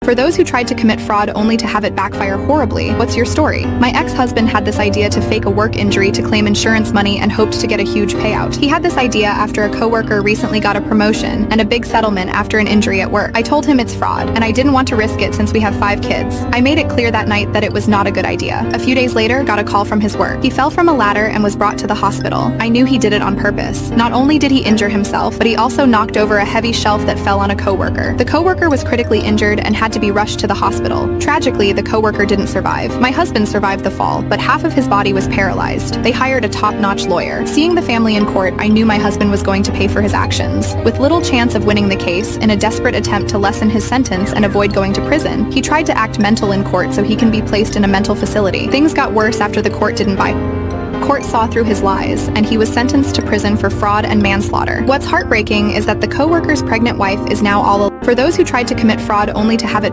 For those who tried to commit fraud only to have it backfire horribly, what's your story? My ex-husband had this idea to fake a work injury to claim insurance money and hoped to get a huge payout. He had this idea after a coworker recently got a promotion and a big settlement after an injury at work. I told him it's fraud, and I didn't want to risk it since we have 5 kids. I made it clear that night that it was not a good idea. A few days later, got a call from his work. He fell from a ladder and was brought to the hospital. I knew he did it on purpose. Not only did he injure himself, but he also knocked over a heavy shelf that fell on a coworker. The coworker was critically injured and had to be rushed to the hospital. Tragically, the coworker didn't survive. My husband survived the fall, but half of his body was paralyzed. They hired a top-notch lawyer. Seeing the family in court, I knew my husband was going to pay for his actions. With little chance of winning the case, in a desperate attempt to lessen his sentence and avoid going to prison, he tried to act mental in court so he can be placed in a mental facility. Things got worse after the court didn't buy. Court saw through his lies, and he was sentenced to prison for fraud and manslaughter. What's heartbreaking is that the coworker's pregnant wife is now all alone. For those who tried to commit fraud only to have it